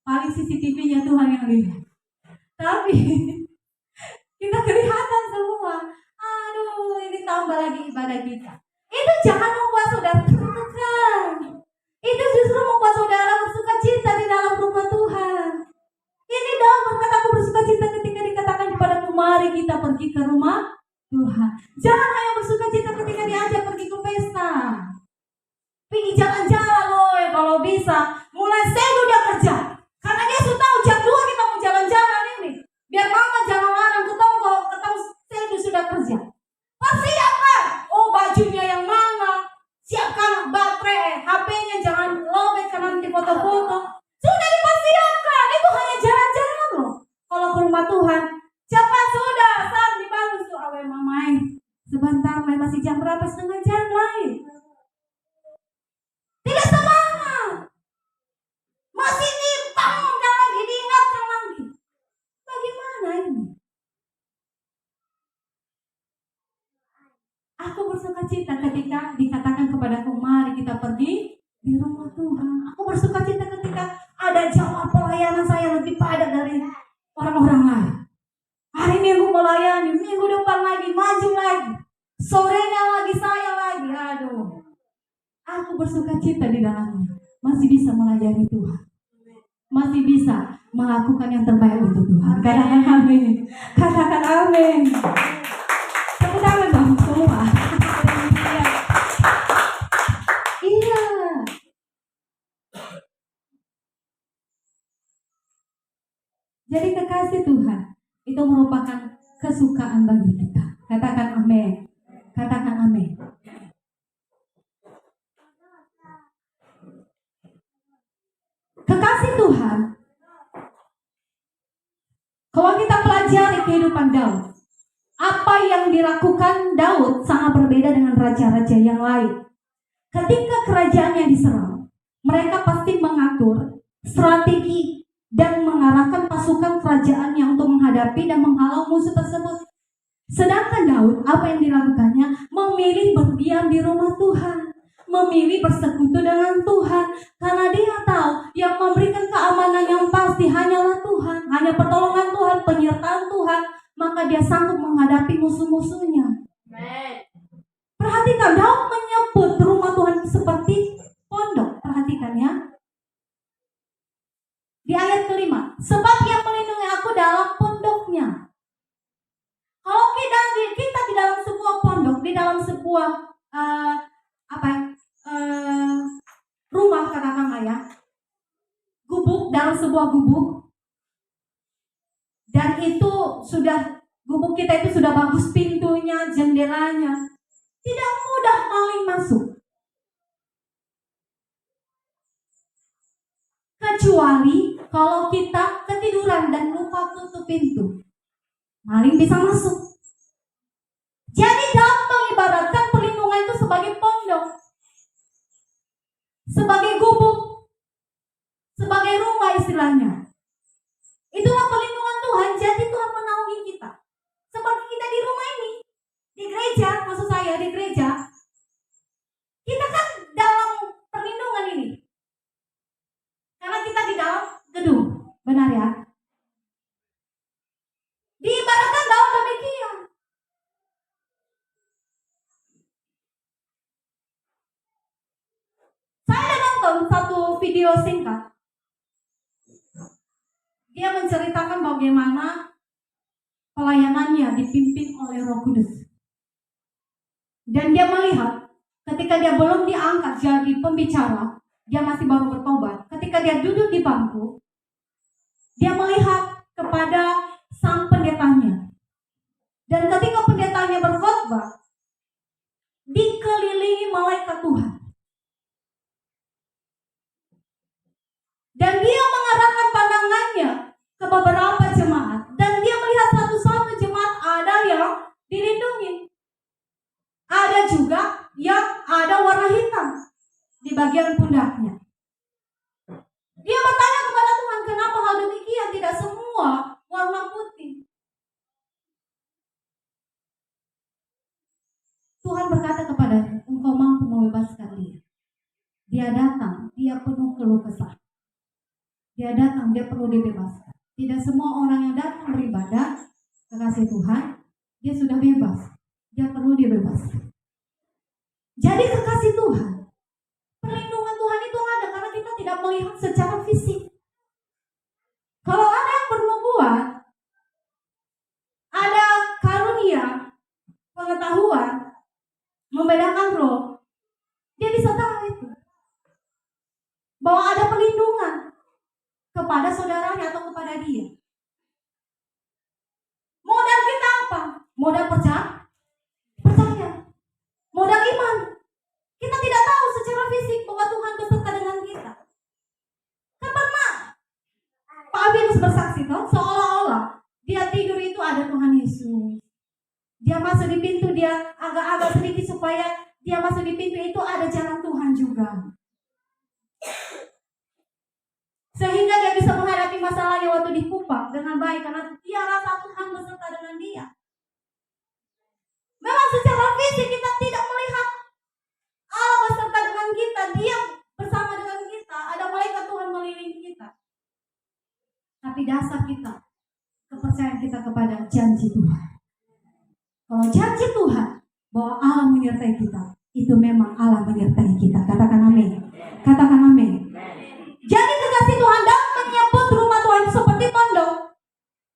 Paling CCTV-nya Tuhan yang lihat. Tapi kita kelihatan semua. Aduh, ini tambah lagi ibadah kita. Itu jangan membuat saudara tertekan. Itu justru membuat saudara bersukacita di dalam rumah Tuhan. Ini Daud berkata, aku bersukacita ketika dikatakan kepadaku, mari kita pergi ke rumah Tuhan. Jangan hanya bersukacita ketika diajak pergi ke pesta. Pergi jalan-jalan loh, kalau bisa. Mulai sedu dia kerja. Karena dia sudah tahu jam 2 kita mau jalan-jalan ini. Biar mama jangan larang, ketemu sedu sudah kerja. Persiapkan. Oh, bajunya yang mana? Siapkan baterai, HP-nya jangan lobet karena nanti foto-foto. Sudah dipersiapkan. Itu hanya jalan-jalan loh. Kalau ke rumah Tuhan, cepat sudah. Saat dibangun tuh, awe mamai. Sebentar, masih jam berapa? Setengah jam lain. Tidak semangat. Masih dibangunkan lagi, diingatkan lagi. Bagaimana ini? Aku bersukacita ketika dikatakan kepadaku, mari kita pergi di rumah Tuhan. Aku bersukacita ketika ada jamaah pelayanan saya lebih padat dari orang-orang lain. Hari Minggu melayani, minggu depan lagi, maju lagi. Sorenya lagi, saya lagi. Aduh. Aku bersukacita di dalamnya. Masih bisa melayani Tuhan. Masih bisa melakukan yang terbaik untuk Tuhan. Katakan amin. Katakan amin. Tepuk tangan dong semua. Iya. Jadi kekasih Tuhan itu merupakan kesukaan bagi kita. Katakan amin. Katakan amin. Kekasih Tuhan, kalau kita pelajari kehidupan Daud, apa yang dilakukan Daud sangat berbeda dengan raja-raja yang lain. Ketika kerajaannya diserang, mereka pasti mengatur strategi dan mengarahkan pasukan kerajaannya untuk menghadapi dan menghalau musuh tersebut. Sedangkan Daud, apa yang dilakukannya? Memilih berdiam di rumah Tuhan, memilih bersekutu dengan Tuhan, karena dia tahu yang memberikan keamanan yang pasti hanyalah Tuhan, hanya pertolongan Tuhan, penyertaan Tuhan, maka dia sanggup menghadapi musuh-musuhnya. Perhatikan, Daud menyebut rumah Tuhan seperti pondok. Perhatikan ya. Di ayat kelima, sebab Ia melindungi aku dalam pondoknya. Kalau kita di dalam sebuah pondok, di dalam sebuah rumah, katakan ayah, gubuk, dalam sebuah gubuk, dan itu sudah, gubuk kita itu sudah bagus pintunya, jendelanya, tidak mudah maling masuk. Kecuali kalau kita ketiduran dan lupa tutup pintu, maling bisa masuk. Jadi Daud mengibaratkan perlindungan itu sebagai pondok, sebagai gubuk, sebagai rumah istilahnya. Itulah perlindungan Tuhan. Jadi Tuhan menaungi kita. Seperti kita di rumah ini, di gereja, maksud saya di gereja, kita kan dalam perlindungan ini. Karena kita di dalam gedung, benar ya? Diibaratkan Daud demikian. Saya nonton satu video singkat. Dia menceritakan bagaimana pelayanannya dipimpin oleh Roh Kudus. Dan dia melihat ketika dia belum diangkat jadi pembicara, dia masih baru bertobat. Ketika dia duduk di bangku, dia melihat kepada sang pendetanya. Dan ketika pendetanya berkhotbah, dikelilingi malaikat Tuhan. Dan dia mengarahkan pandangannya ke beberapa jemaat. Dan dia melihat satu-satu jemaat ada yang dilindungi. Ada juga yang ada warna hitam di bagian pundaknya. Dia bertanya kepada Tuhan, kenapa hal demikian? Tidak semua warna putih. Tuhan berkata kepadanya, engkau mampu membebaskan dia. Dia datang, dia penuh keluh kesah. Dia datang, dia perlu dibebaskan. Tidak semua orang yang datang beribadah, kekasih Tuhan, dia sudah bebas. Dia perlu dibebaskan. Jadi kekasih Tuhan, perlindungan Tuhan itu ada karena kita tidak melihat secara fisik. Kalau ada yang bernubuat, ada karunia, pengetahuan, membedakan roh, dia bisa tahu itu. Bahwa ada perlindungan kepada saudaranya atau kepada dia. Modal kita apa? Modal percaya. Modal iman. Kita tidak tahu secara fisik bahwa Tuhan beserta dengan kita. Kan pernah Pak Abinus bersaksi toh, seolah-olah dia tidur itu ada Tuhan Yesus. Dia masuk di pintu, dia agak-agak sedikit supaya dia masuk di pintu itu ada jalan Tuhan juga. Sehingga dia bisa menghadapi masalahnya waktu di Kupang dengan baik karena dia rasa Tuhan beserta dengan dia. Memang secara fisik kita tidak melihat Allah beserta dengan kita, dia bersama dengan kita, ada malaikat Tuhan melilingi kita. Tapi dasar kita, kepercayaan kita kepada janji Tuhan. Kalau janji Tuhan bahwa Allah menyertai kita, itu memang Allah menyertai kita. Katakan amin. Katakan amin. Jadi kekasih Tuhan, Daud menyebut rumah Tuhan seperti pondok.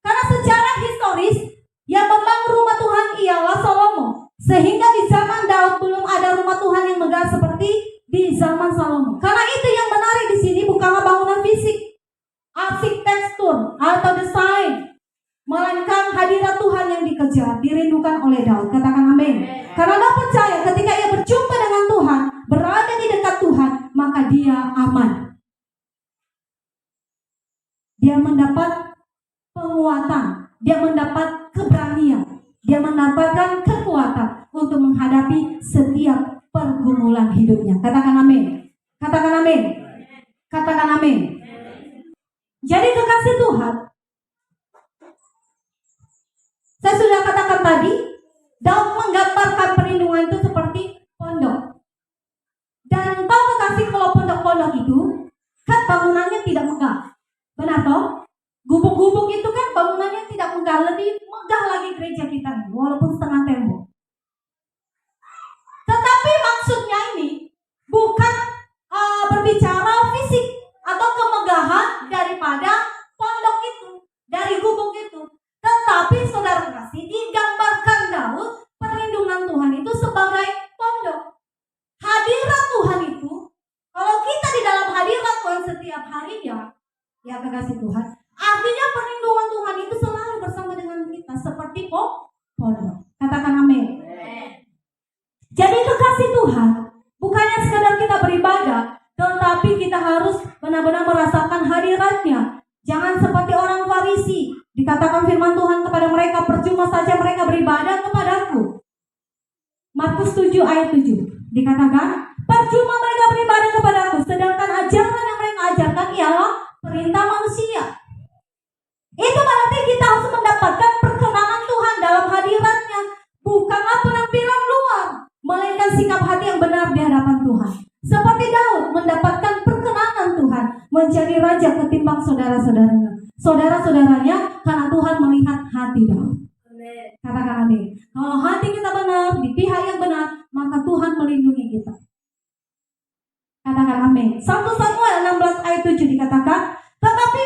Karena secara historis, yang membangun rumah Tuhan ialah Salomo. Sehingga di zaman Daud belum ada rumah Tuhan yang megah seperti di zaman Salomo. Karena itu yang menarik di sini bukanlah bangunan fisik, arsitektur atau desain bekerja dirindukan oleh Daud. Katakan amin. Karena Daud percaya ketika ia berjumpa dengan Tuhan, berada di dekat Tuhan, maka dia aman. Dia mendapat penguatan, dia mendapat keberanian, dia mendapatkan kekuatan untuk menghadapi setiap pergumulan hidupnya. Katakan amin. Katakan amin. Katakan amin. Jadi kekasih Tuhan, saya sudah katakan tadi, Daud menggambarkan perlindungan itu seperti pondok. Dan tahu kekasih, kalau pondok-pondok itu kan bangunannya tidak megah. Benar toh? Gubuk-gubuk itu kan bangunannya tidak megah, lebih megah lagi gereja kita nih, walaupun setengah tembok. Tetapi maksudnya ini bukan berbicara fisik atau kemegahan daripada pondok itu, dari gubuk itu. Tetapi saudara kasih, digambarkan Daud perlindungan Tuhan itu sebagai pondok. Hadirat Tuhan itu, kalau kita di dalam hadirat Tuhan setiap harinya, ya kekasih Tuhan, artinya perlindungan Tuhan itu selalu bersama dengan kita seperti pondok. Katakan amin. Jadi kekasih Tuhan, bukannya sekadar kita beribadah, tetapi kita harus benar-benar merasakan hadiratnya. Jangan seperti orang Farisi, dikatakan firman Tuhan kepada mereka, percuma saja mereka beribadah kepadaku. Markus 7 ayat 7 dikatakan, percuma mereka beribadah kepadaku, sedangkan ajaran yang mereka ajarkan ialah perintah manusia. Itu berarti kita harus mendapatkan perkenanan Tuhan dalam hadiratnya, bukanlah penampilan luar, melainkan sikap hati yang benar di hadapan Tuhan. Seperti Daud mendapatkan perkenanan Tuhan, menjadi raja ketimbang saudara-saudaranya, karena Tuhan melihat hati Daud. Katakan amin. Kalau hati kita benar, di pihak yang benar, maka Tuhan melindungi kita. Katakan amin. 1 Samuel 16 ayat 7 dikatakan, tetapi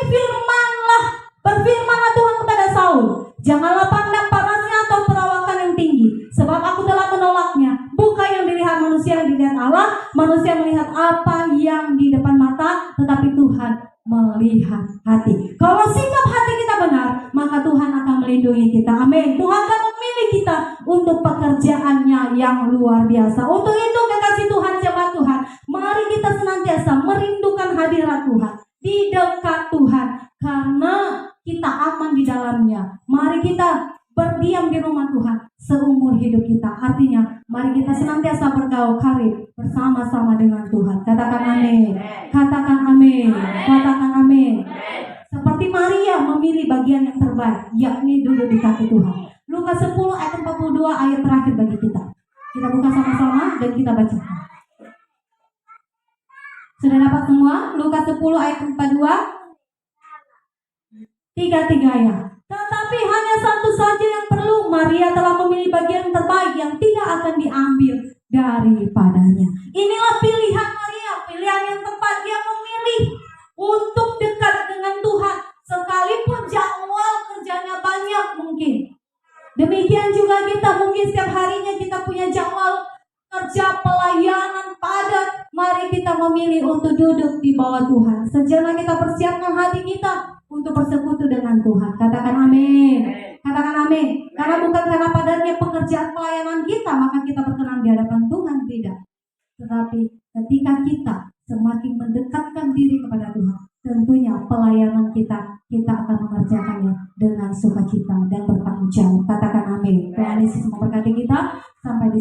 berfirmanlah Tuhan kepada Saul, janganlah pandang parasnya atau perawakan yang tinggi, sebab aku telah menolaknya. Bukan yang dilihat manusia, yang dilihat Allah. Manusia melihat apa yang di depan mata, tetapi Tuhan melihat hati. Kalau sikap hati kita benar, maka Tuhan akan melindungi kita. Amin. Tuhan akan memilih kita untuk pekerjaannya yang luar biasa. Untuk itu kekasih Tuhan, jemaat Tuhan, mari kita senantiasa merindukan hadirat Tuhan, di dekat Tuhan, karena kita aman di dalamnya. Mari kita berdiam di rumah Tuhan seumur hidup kita. Artinya, mari kita senantiasa bergaul karib bersama-sama dengan Tuhan. Katakan amin. Katakan amin. Katakan amin. Seperti Maria memilih bagian yang terbaik, yakni duduk di kaki Tuhan. Lukas 10 ayat 42 ayat terakhir bagi kita. Kita buka sama-sama dan kita baca. Sudah dapat semua? Lukas 10 ayat 42. 3 ya. Tetapi hanya satu saja yang perlu. Maria telah memilih bagian terbaik yang tidak akan diambil daripadanya. Inilah pilihan Maria, pilihan yang tepat. Dia memilih untuk dekat dengan Tuhan, sekalipun jadwal kerjanya banyak mungkin. Demikian juga kita, mungkin setiap harinya kita punya jadwal kerja pelayanan padat. Mari kita memilih untuk duduk di bawah Tuhan. Sejenak kita persiapkan hati kita untuk bersekutu dengan Tuhan. Katakan amin. Katakan amin. Karena bukan karena padatnya pekerjaan pelayanan kita maka kita berkenan di hadapan Tuhan, tidak. Tetapi ketika kita semakin mendekatkan diri kepada Tuhan, tentunya pelayanan kita akan mengerjakannya dengan sukacita dan bertanggung jawab. Katakan amin. Tuhan Yesus memberkati kita sampai di